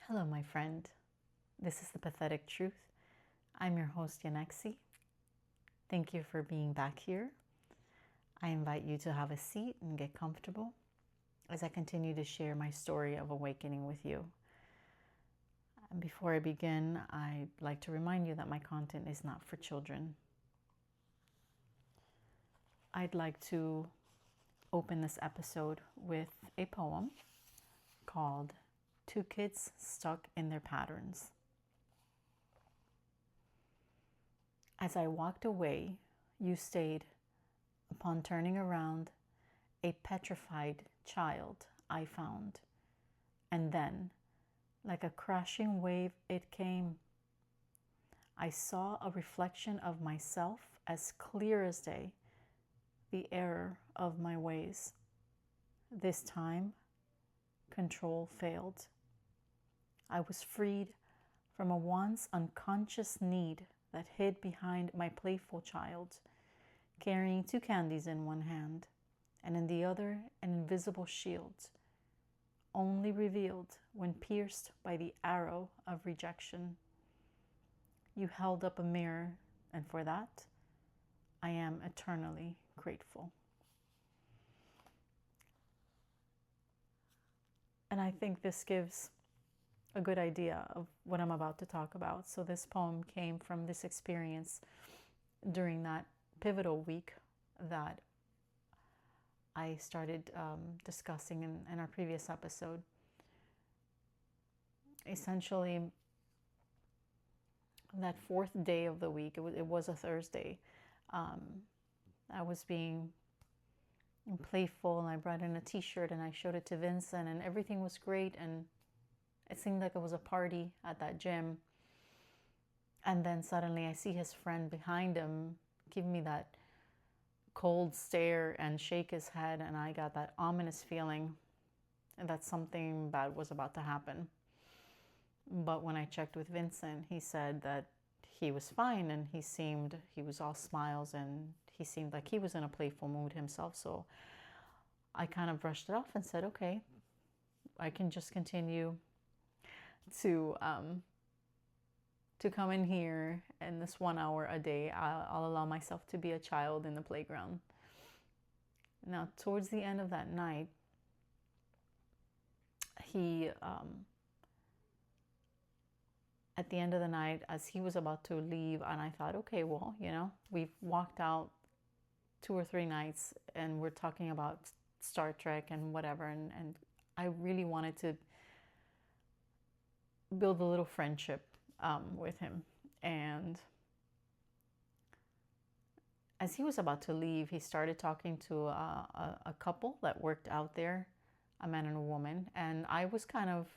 Hello, my friend. This is The Pathetic Truth. I'm your host, Yanexi. Thank you for being back here. I invite you to have a seat and get comfortable as I continue to share my story of awakening with you. And before I begin, I'd like to remind you that my content is not for children. I'd like to open this episode with a poem called Two Kids Stuck in Their Patterns. As I walked away, you stayed. Upon turning around, a petrified child I found. And then, like a crashing wave, it came. I saw a reflection of myself as clear as day, the error of my ways. This time, control failed. I was freed from a once unconscious need that hid behind my playful child, carrying two candies in one hand, and in the other an invisible shield, only revealed when pierced by the arrow of rejection. You held up a mirror, and for that, I am eternally grateful. And I think this gives a good idea of what I'm about to talk about. So this poem came from this experience during that pivotal week that I started discussing in our previous episode. Essentially, that fourth day of the week, it was a Thursday, I was being playful, and I brought in a t-shirt and I showed it to Vincent, and everything was great, and it seemed like it was a party at that gym. And then suddenly I see his friend behind him give me that cold stare and shake his head, and I got that ominous feeling that something bad was about to happen. But when I checked with Vincent, he said that he was fine, and he was all smiles, and he seemed like he was in a playful mood himself. So I kind of brushed it off and said, okay, I can just continue to come in here, and this 1 hour a day, I'll allow myself to be a child in the playground. Now, towards the end of that night, he, at the end of the night, as he was about to leave, and I thought, okay, well, we've walked out 2 or 3 nights, and we're talking about Star Trek and whatever, and I really wanted to build a little friendship with him. And as he was about to leave, he started talking to a couple that worked out there, a man and a woman. And I was kind of,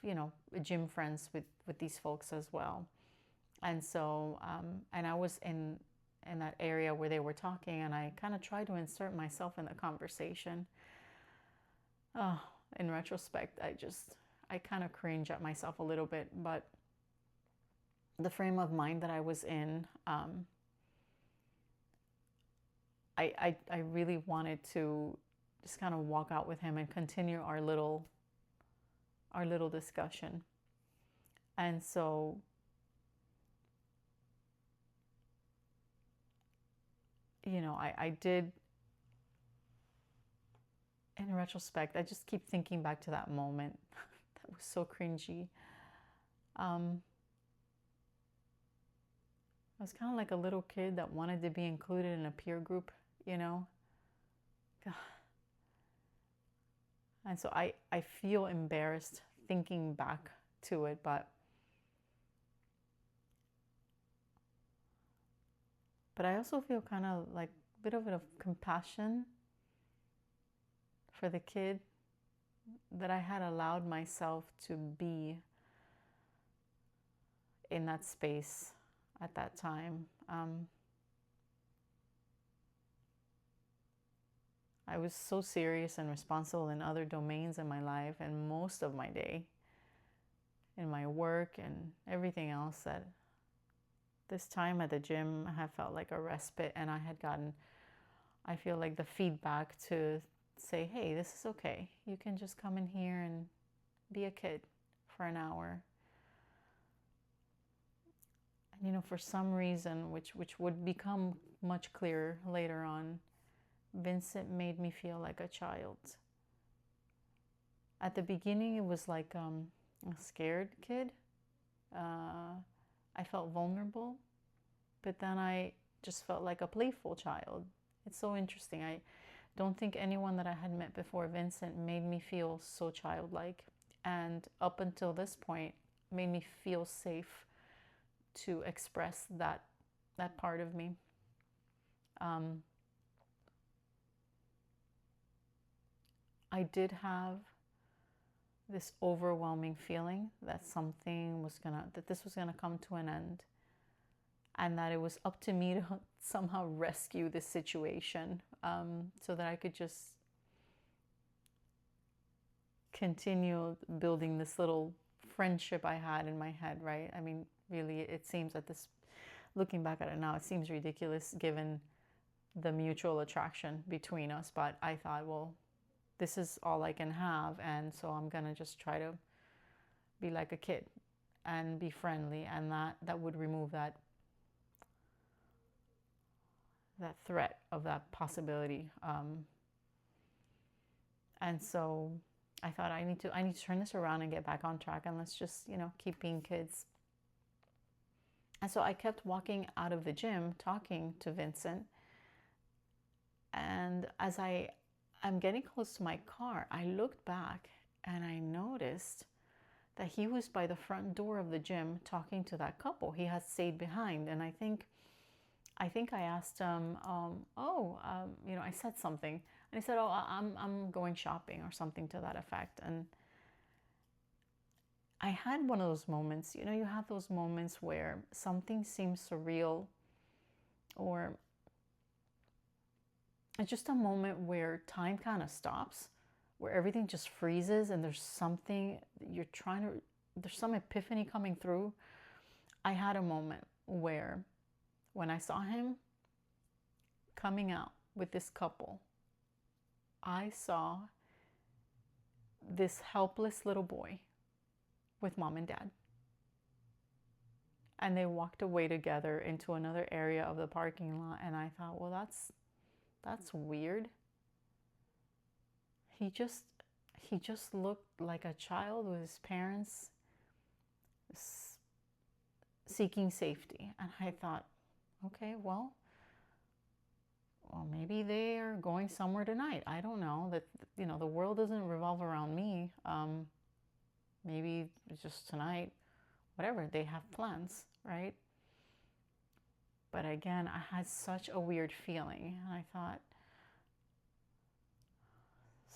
gym friends with these folks as well. And so, and I was in that area where they were talking, and I kind of tried to insert myself in the conversation. In retrospect, I kind of cringe at myself a little bit, but the frame of mind that I was in, I really wanted to just kind of walk out with him and continue our little discussion. And so, I did, in retrospect, I just keep thinking back to that moment. That was so cringy. I was kind of like a little kid that wanted to be included in a peer group, God. And so I feel embarrassed thinking back to it, but I also feel kind of like a bit of compassion for the kid that I had allowed myself to be in that space at that time. I was so serious and responsible in other domains in my life and most of my day, in my work and everything else, that this time at the gym I have felt like a respite, and I had gotten, I feel like, the feedback to say, hey, this is okay. You can just come in here and be a kid for an hour. For some reason, which would become much clearer later on, Vincent made me feel like a child. At the beginning, it was like a scared kid. I felt vulnerable, but then I just felt like a playful child. It's so interesting. I don't think anyone that I had met before Vincent made me feel so childlike, and up until this point, made me feel safe to express that part of me. I did have this overwhelming feeling that this was gonna come to an end, and that it was up to me to somehow rescue this situation, so that I could just continue building this little friendship I had in my head, right? I mean, really, it seems that looking back at it now, it seems ridiculous given the mutual attraction between us, but I thought, well, this is all I can have, and so I'm gonna just try to be like a kid and be friendly, and that would remove that threat of that possibility. And so I thought I need to turn this around and get back on track, and let's just keep being kids. And so I kept walking out of the gym talking to Vincent, and as I'm getting close to my car, I looked back and I noticed that he was by the front door of the gym talking to that couple. He had stayed behind, and I think I asked him, I said something, and he said, "Oh, I'm going shopping," or something to that effect. And I had one of those moments. You have those moments where something seems surreal, or it's just a moment where time kind of stops, where everything just freezes, and there's something there's some epiphany coming through. I had a moment where when I saw him coming out with this couple, I saw this helpless little boy with mom and dad. And they walked away together into another area of the parking lot, and I thought, well, that's weird. He just looked like a child with his parents seeking safety. And I thought, okay, well, maybe they are going somewhere tonight. I don't know. That the world doesn't revolve around me. Maybe it's just tonight. Whatever, they have plans, right? But again, I had such a weird feeling, and I thought,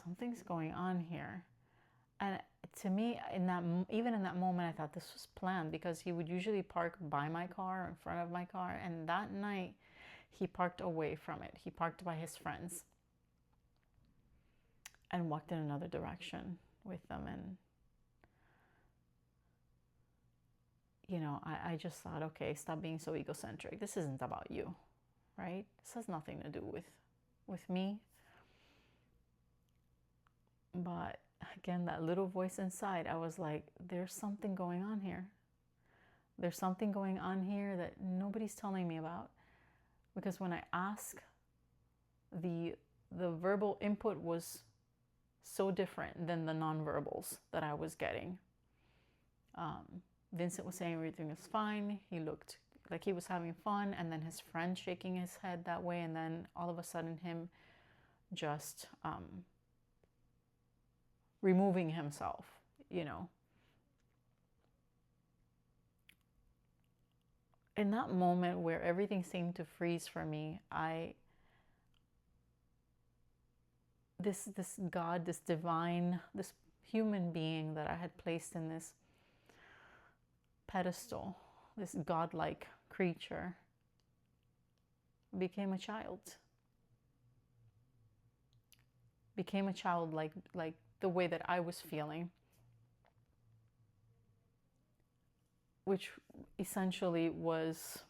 something's going on here. And to me, even in that moment, I thought this was planned, because he would usually park by my car, in front of my car, and that night he parked away from it. He parked by his friends and walked in another direction with them. And I just thought, okay, stop being so egocentric. This isn't about you, right? This has nothing to do with me. But again, that little voice inside, I was like, there's something going on here. There's something going on here that nobody's telling me about. Because when I ask, the verbal input was so different than the nonverbals that I was getting. Vincent was saying everything was fine. He looked like he was having fun, and then his friend shaking his head that way, and then all of a sudden him just removing himself, In that moment where everything seemed to freeze for me, this God, this divine, this human being that I had placed in this pedestal, this godlike creature, became a child. Became a child like the way that I was feeling, which essentially was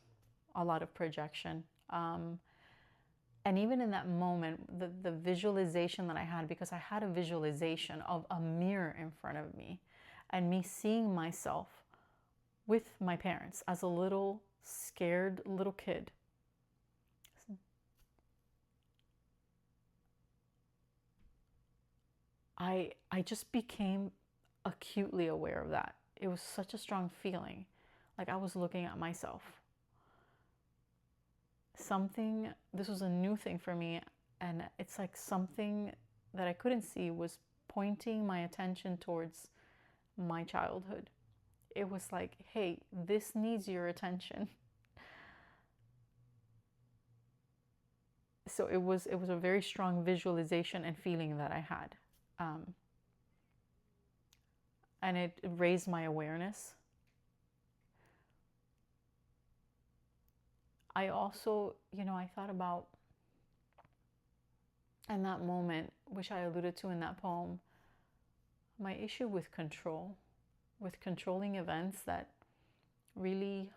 a lot of projection. And even in that moment, the visualization that I had, because I had a visualization of a mirror in front of me, and me seeing myself with my parents as a little scared little kid. I just became acutely aware of that. It was such a strong feeling. Like I was looking at myself. Something, this was a new thing for me, and it's like something that I couldn't see was pointing my attention towards my childhood. It was like, hey, this needs your attention. So it was a very strong visualization and feeling that I had. And it raised my awareness. I also, I thought about, in that moment, which I alluded to in that poem, my issue with control, with controlling events that really,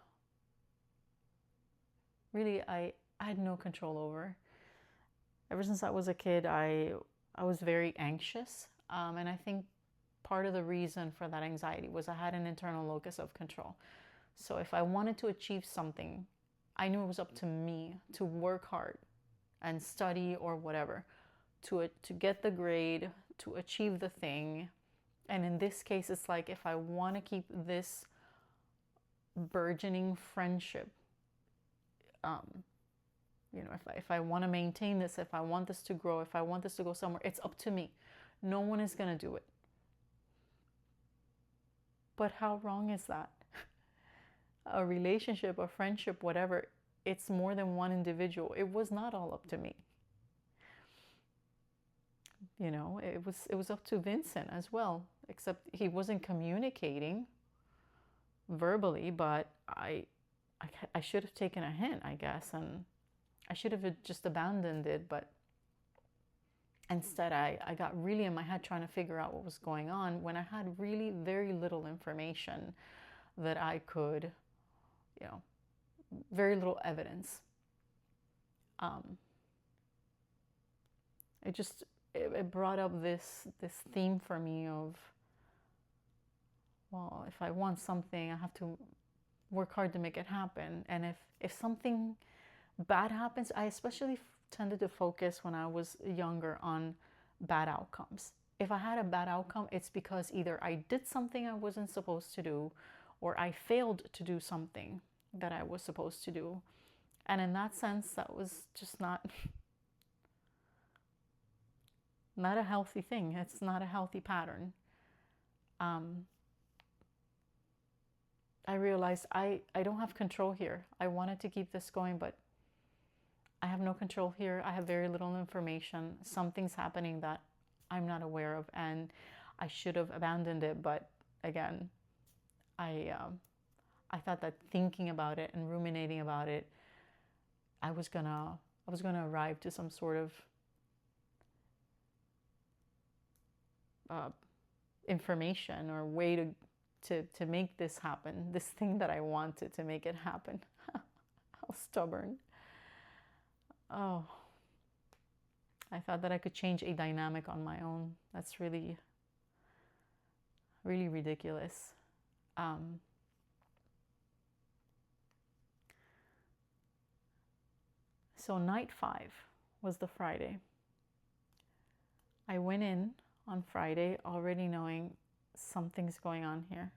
really I had no control over. Ever since I was a kid, I was very anxious. And I think part of the reason for that anxiety was I had an internal locus of control. So if I wanted to achieve something, I knew it was up to me to work hard and study or whatever to get the grade, to achieve the thing. And in this case, it's like if I want to keep this burgeoning friendship, if I want to maintain this, if I want this to grow, if I want this to go somewhere, it's up to me. No one is going to do it. But how wrong is that? A relationship, a friendship, whatever, it's more than one individual. It was not all up to me. It was up to Vincent as well, except he wasn't communicating verbally, but I should have taken a hint, I guess, and I should have just abandoned it, but instead I got really in my head trying to figure out what was going on when I had really very little information that I could, very little evidence. It brought up this theme for me of, well, if I want something, I have to work hard to make it happen. And if something bad happens, I especially tended to focus when I was younger on bad outcomes. If I had a bad outcome, it's because either I did something I wasn't supposed to do, or I failed to do something that I was supposed to do. And in that sense, that was just not a healthy thing. It's not a healthy pattern. I realized I don't have control here. I wanted to keep this going, but I have no control here. I have very little information. Something's happening that I'm not aware of, and I should have abandoned it. But again, I thought that thinking about it and ruminating about it, I was gonna arrive to some sort of information or way to make this happen, this thing that I wanted, to make it happen. How stubborn. Oh, I thought that I could change a dynamic on my own. That's really, really ridiculous. So night 5 was the Friday. I went in on Friday already knowing something's going on here.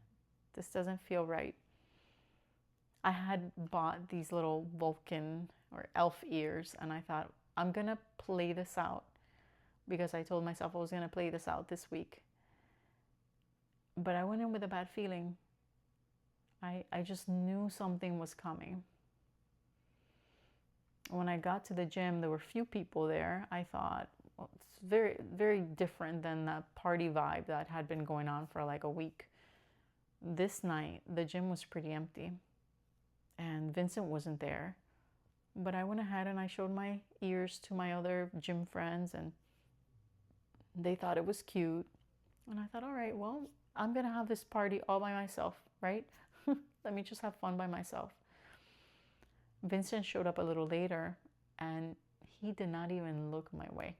This doesn't feel right. I had bought these little Vulcan or elf ears, and I thought, I'm gonna play this out, because I told myself I was gonna play this out this week. But I went in with a bad feeling. I just knew something was coming. When I got to the gym, there were few people there. I thought, well, it's very, very different than that party vibe that had been going on for like a week. This night, the gym was pretty empty, and Vincent wasn't there. But I went ahead and I showed my ears to my other gym friends, and they thought it was cute. And I thought, all right, well, I'm gonna have this party all by myself, right? Let me just have fun by myself. Vincent showed up a little later, and he did not even look my way.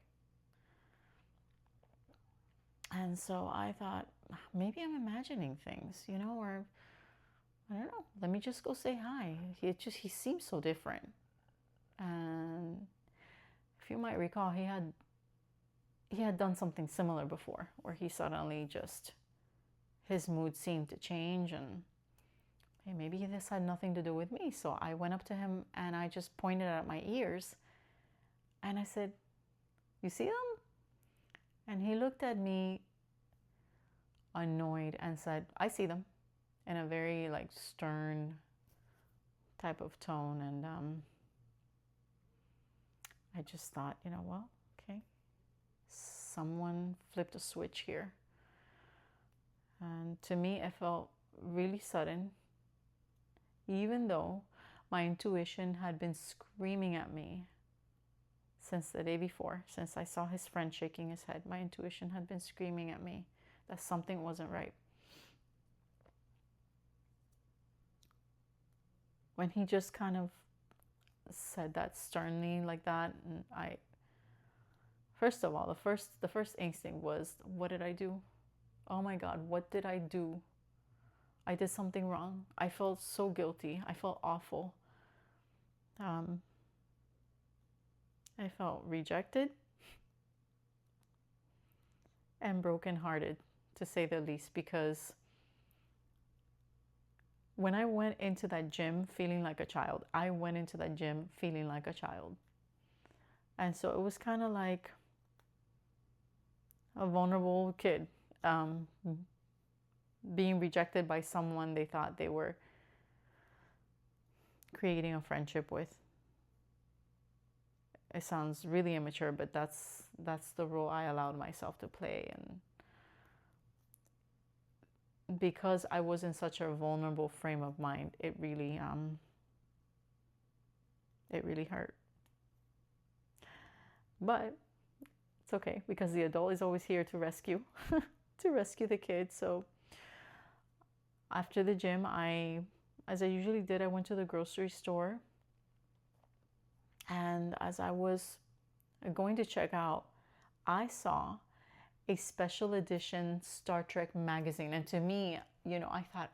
And so I thought, maybe I'm imagining things, or I don't know, let me just go say hi. He seems so different. And if you might recall, he had done something similar before, where he suddenly just, his mood seemed to change, and hey, maybe this had nothing to do with me. So I went up to him and I just pointed at my ears and I said, "You see them?" And he looked at me annoyed and said, "I see them," in a very like stern type of tone. And I just thought, well, okay, someone flipped a switch here. And to me, it felt really sudden, even though my intuition had been screaming at me since the day before. Since I saw his friend shaking his head, my intuition had been screaming at me that something wasn't right. When he just kind of said that sternly like that, and first of all, the first instinct was, what did I do? Oh my God, what did I do? I did something wrong. I felt so guilty. I felt awful. I felt rejected and brokenhearted, to say the least, because when I went into that gym feeling like a child, I went into that gym feeling like a child. And so it was kind of like a vulnerable kid being rejected by someone they thought they were creating a friendship with. It sounds really immature, but that's the role I allowed myself to play. And because I was in such a vulnerable frame of mind, it really hurt. But it's okay, because the adult is always here to rescue to rescue the kid. So after the gym, as I usually did, I went to the grocery store. And as I was going to check out, I saw a special edition Star Trek magazine. And to me, I thought,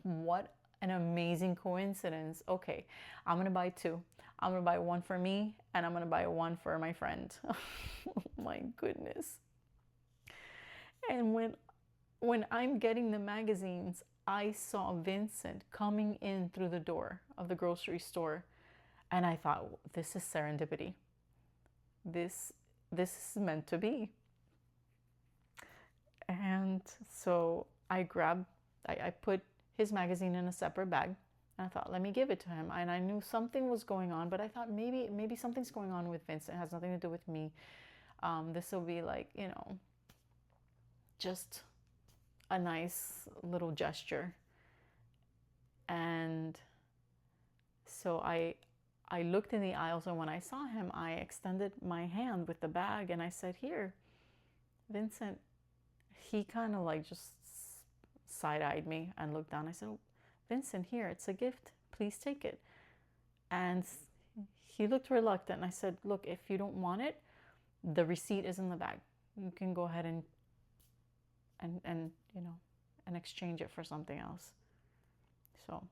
what an amazing coincidence. Okay, I'm going to buy two. I'm going to buy one for me and I'm going to buy one for my friend. Oh my goodness. And when I'm getting the magazines, I saw Vincent coming in through the door of the grocery store. And I thought, this is serendipity. This is meant to be. And so I put his magazine in a separate bag. And I thought, let me give it to him. And I knew something was going on, but I thought maybe something's going on with Vincent. It has nothing to do with me. This will be like, just a nice little gesture. And so I looked in the aisles, and when I saw him, I extended my hand with the bag and I said, "Here, Vincent." He kind of like just side-eyed me and looked down. I said, "Oh, Vincent, here, it's a gift. Please take it." And he looked reluctant. I said, "Look, if you don't want it, the receipt is in the bag. You can go ahead and exchange it for something else." So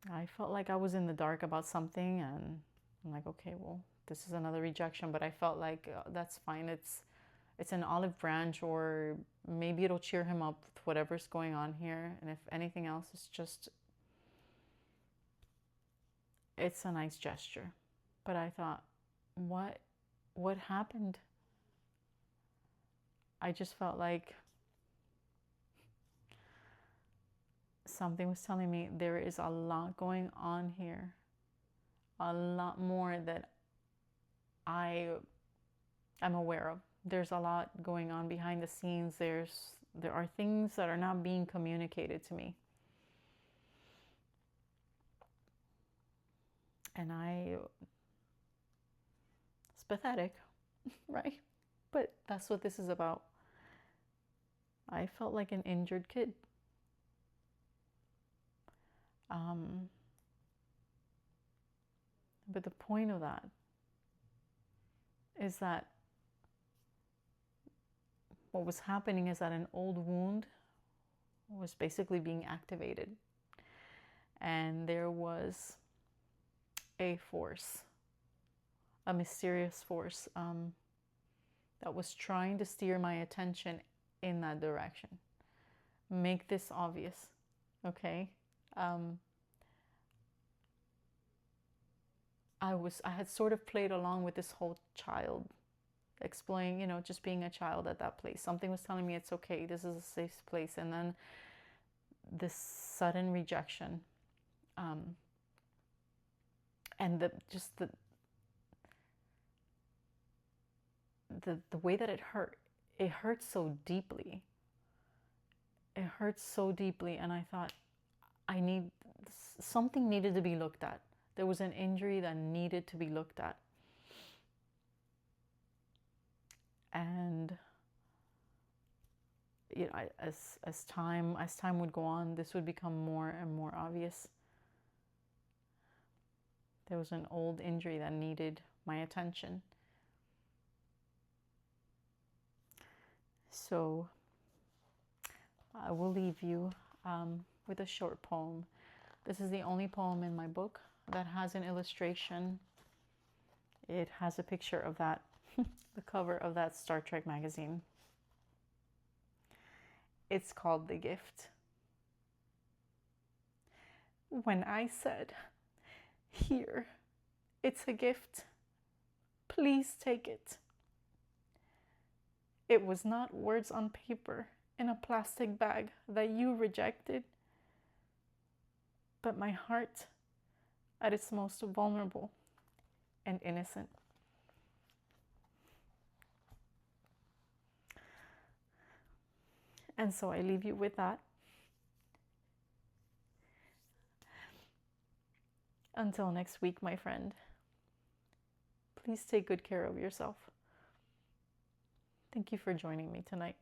I felt like I was in the dark about something, and I'm like, okay, well, this is another rejection, but I felt like that's fine. It's an olive branch, or maybe it'll cheer him up with whatever's going on here. And if anything else, it's a nice gesture. But I thought, what happened? I just felt like something was telling me there is a lot going on here, a lot more that I am aware of. There's a lot going on behind the scenes. There are things that are not being communicated to me. And it's pathetic, right? But that's what this is about. I felt like an injured kid. But the point of that is that what was happening is that an old wound was basically being activated. And there was a force, a mysterious force that was trying to steer my attention in that direction. Make this obvious, okay? I had sort of played along with this whole child, explain, just being a child at that place. Something was telling me it's okay, this is a safe place. And then this sudden rejection, and the way that it hurt so deeply. It hurt so deeply, and I thought, something needed to be looked at. There was an injury that needed to be looked at. And as time would go on, this would become more and more obvious. There was an old injury that needed my attention. So I will leave you with a short poem. This is the only poem in my book that has an illustration. It has a picture of that, the cover of that Star Trek magazine. It's called The Gift. When I said, "Here, it's a gift, please take it," it was not words on paper in a plastic bag that you rejected, but my heart at its most vulnerable and innocent. And so I leave you with that. Until next week, my friend, please take good care of yourself. Thank you for joining me tonight.